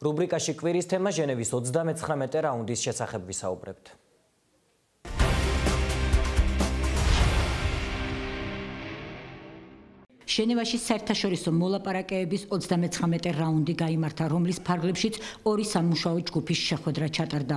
რუბრიკაში კვირის თემა ჟენევის 39 რაუნდის შესახებ ვისაუბრებთ. ჟენევაში საერთაშორისო მოლაპარაკებების 39 რაუნდი გაიმართა, რომლის ფარგლებშიც ორი სამუშაო ჯგუფის შეხვედრა ჩატარდა.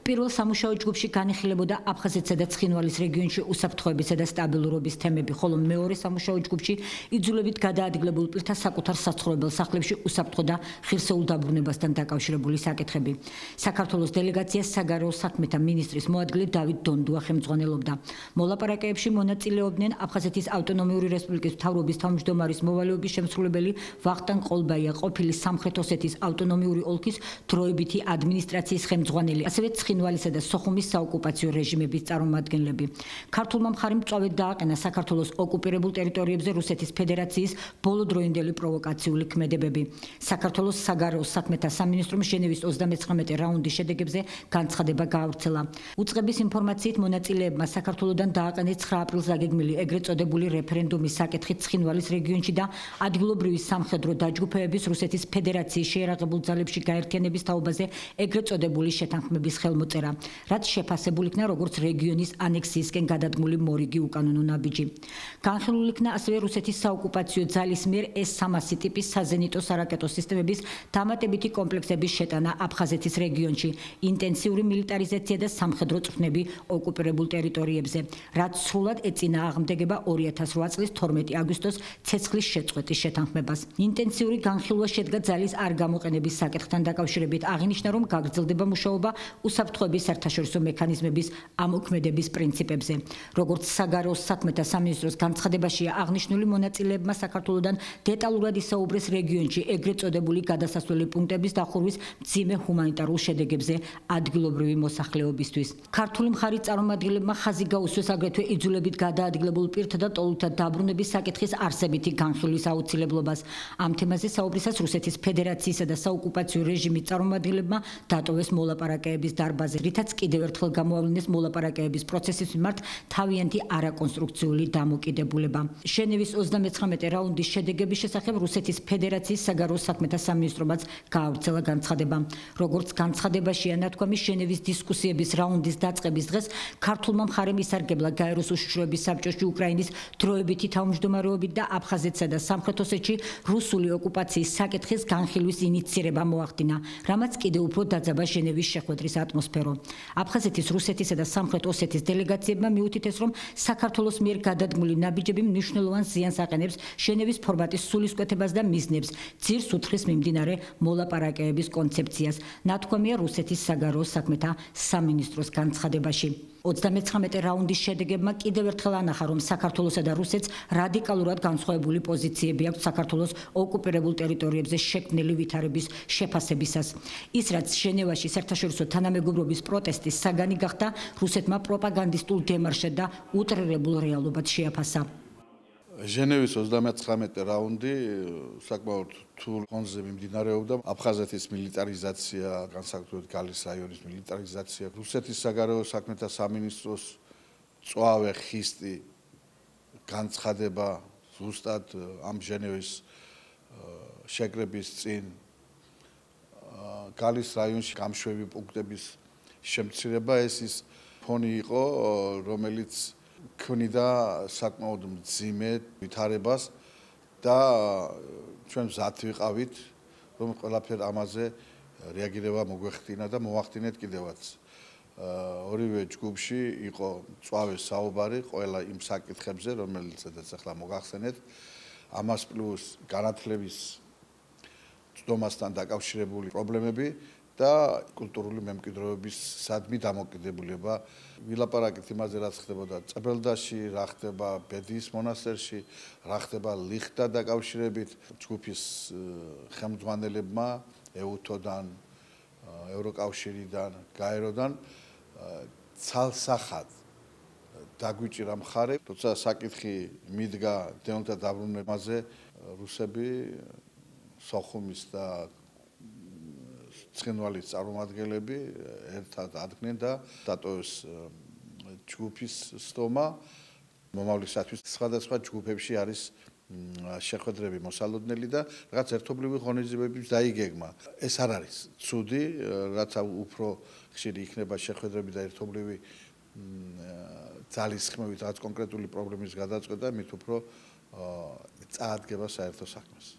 პირველ სამუშაო ჯგუფში განიხილებოდა აფხაზეთსა და ცხინვალის რეგიონში უსაფრთხოებისა და სტაბილურობის თემები, ხოლო მეორე სამუშაო ჯგუფში იძულებით გადაადგილებულ პირთა საკუთარ საცხოვრებელ სახლებში უსაფრთხო და ხილსეულ დაბრუნებასთან დაკავშირებული საკითხები. საქართველოს დელეგაციას საგარეო საქმეთა მინისტრის მოადგილე დავით დონდუა ხელმძღვანელობდა. მოლაპარაკებებში მონაწილეობდნენ აფხაზეთის ავტონომიური რესპუბლიკის მთავრობის თავმჯდომარის მოვალეობის შემსრულებელი ვახტანგ ყოლბაია, ყოფილი სამხრეთ ოსეთის ავტონომიური ოლქის დროებითი ადმინისტრაციის ხელმძღვანელი, ასევე ცხინვალისა და სოხუმის საოკუპაციო რეჟიმების წარმომადგენლები. ქართულმა მხარემ მწვავედ დააყენა საქართველოს ოკუპირებულ ტერიტორიებზე რუსეთის ფედერაციის ბოლოდროინდელი პროვოკაციული ქმედებები. საქართველოს საგარეო საქმეთა სამინისტრომ ჟენევის 39 რაუნდის შედეგებზე განცხადება გაავრცელა. უწყების ინფორმაციით მონაწილეებმა საქართველოსდან დააყენეს 9 აპრილს დაგეგმილი ეგრეთ წოდებული რეფერენდუმის საკითხით ცხინვალის რეგიონში და ადგილობრივი სამხედრო დაჯგუფებების რუსეთის ფედერაციის შეერაღებულ ძალებში გაერთიანების თაობაზე ეგრეთ წოდებული შეთანხმების ხელმოწერა, რაც შეფასებულ იქნა როგორც რეგიონის ანექსიისკენ გადადგმული მორიგი უკანონო ნაბიჯი. განხილულ იქნა ასევე რუსეთის საოკუპაციო ძალის მიერ S-300 ტიპის საზენიტო სარაკეტო სისტემების დამატებითი კომპლექსების შეტანა აფხაზეთის რეგიონში, ინტენსიური მილიტარიზაცია და სამხედრო წვრთნები ოკუპირებულ ტერიტორიებზე, რაც სრულად ეწინააღმდეგება 2008 წლის 12 აგვისტოს ცეცხლის შეწყვეტის შეთანხმებას. ინტენსიური განხილვა შედგა ძალის არ გამოყენების საკითხთან დაკავშირებით. აღინიშნა, რომ გაგრძელდება მუშაობა უსაფრთხოების საერთაშორისო მექანიზმების ამოქმედების პრინციპებზე. როგორც საგარეო საქმეთა სამინისტროს განცხადებაშია აღნიშნული, მონაწილეებმა საქართველოსდან დეტალურად ისაუბრეს რეგიონში ეგრეთ წოდებული გადასასვლელი პუნქტების დახურვის მძიმე ჰუმანიტარულ შედეგებზე ადგილობრივი მოსახლეობისთვის. ქართული მხარის წარმომადგენლებმა ხაზი გაუსვეს აგრეთვე იძულებით გადაადგილებულ პირთა და ტოლთა დაბრუნების საკითხის არსებითი განხილვის აუცილებლობას. ამ თემაზე საუბრისას რუსეთის ფედერაციისა და საოკუპაციო რეჟიმის წარმომადგენლებმა დატოვეს მოლაპარაკებების დარბაზი, რითაც კიდევ ერთხელ გამოავლინეს მოლაპარაკებების პროცესის მიმართ თავიანთი არაკონსტრუქციული დამოკიდებულება. ჟენევის 39 რაუნდის შედეგების შესახებ რუსეთის ფედერაციის საგარეო საქმეთა სამინისტრომაც გაავრცელა განცხადება. როგორც განცხადებაშია ნათქვამი, ჟენევის დისკუსიების რაუნდის დაწყების დღეს ქართულმა მხარემ ისარგებლა გაეროს უშიშროების საბჭოში უკრაინის დროებითი თავმჯდომარეობით და აფხაზეთსა და სამხრეთ ოსეთში რუსული ოკუპაციის საკითხის განხილვის ინიცირება მოახდინა, რამაც კიდევ უფრო დაძაბა ჟენევის შეხვედრის ატმოსფერო. აფხაზეთის, რუსეთისა და სამხრეთ ოსეთის დელეგაციებმა მიუთითეს, რომ საქართველოს მიერ გადადგმული ნაბიჯები მნიშვნელოვან ზიანს აყენებს ჟენევის ფორმატის სულისკვეთებას და მიზნებს, ძირს უთხრის მიმდინარე მოლაპარაკებების კონცეფციას. ნათქვამია რუსეთის საგარეო საქმეთა სამინისტროს განცხადებაში. 39 რაუნდის შედეგებმა კიდევ ერთხელ ანახა, რომ საქართველოსა და რუსეთს რადიკალურად განსხვავებული პოზიციები აქვს საქართველოს ოკუპირებულ ტერიტორიებზე შექმნილი ვითარების შეფასებისას. ის, რაც ჟენევაში საერთაშორისო თანამეგობრობის პროტესტის საგანი გახდა, რუსეთმა პროპაგანდისტულ დემარშად და უტრირებულ რეალობად შეაფასა. ჟენევის 39 რაუნდი საკმაოდ რთულ ფონზე მიმდინარეობდა. აფხაზეთის მილიტარიზაცია, განსაკუთრებით გალის რაიონის მილიტარიზაცია, რუსეთის საგარეო საქმეთა სამინისტროს მწვავე ხისტი განცხადება ზუსტად ამ ჟენევის შეკრების წინ გალის რაიონში გამშვები პუნქტების შემცირება, ეს ის ფონი იყო, რომელიც ქმნიდა საკმაოდ მძიმე ვითარებას და ჩვენ მზად ვიყავით, რომ ყველაფერ ამაზე რეაგირება მოგვეხდინა და მოახდინეთ კიდევაც. ორივე ჯგუფში იყო მწვავე საუბარი ყველა იმ საკითხებზე, რომელიცაც ახლა მოგახსენეთ, ამას პლუს განათლების წვდომასთან დაკავშირებული პრობლემები და კულტურული მემკვიდრეობის სადმი დამოკიდებულება. ვილაპარაკეთ იმაზე, რაც ხდებოდა წებელდაში, რა ხდება ბედიის მონასტერში, რა ხდება ლიხთან დაკავშირებით. ჯგუფის ხელმძღვანელებმა ეუთოდან, ევროკავშირიდან, გაეროდან ცალსახად დაგვიჭირა მხარე, თორსა საკითხი მიდგა დეონთა დაბრუნებაზე, რუსები სოხუმის და ცხინვალის წარმომადგენლები ერთად ადგნენ და დატოვეს ჯგუფის სტომა. მომავლისათვის სხვადასხვა ჯგუფებში არის შეხვედრები მოსალოდნელი და რაღაც ერთობლივი ღონისძიებების დაიგეგმა. ეს არ არის ცუდი, რაც უფრო ხშირი იქნება შეხვედრები და ერთობლივი ძალისხმევით რაღაც კონკრეტული პრობლემის გადაწყვეტა, მით უფრო წაადგება საერთო საქმეს.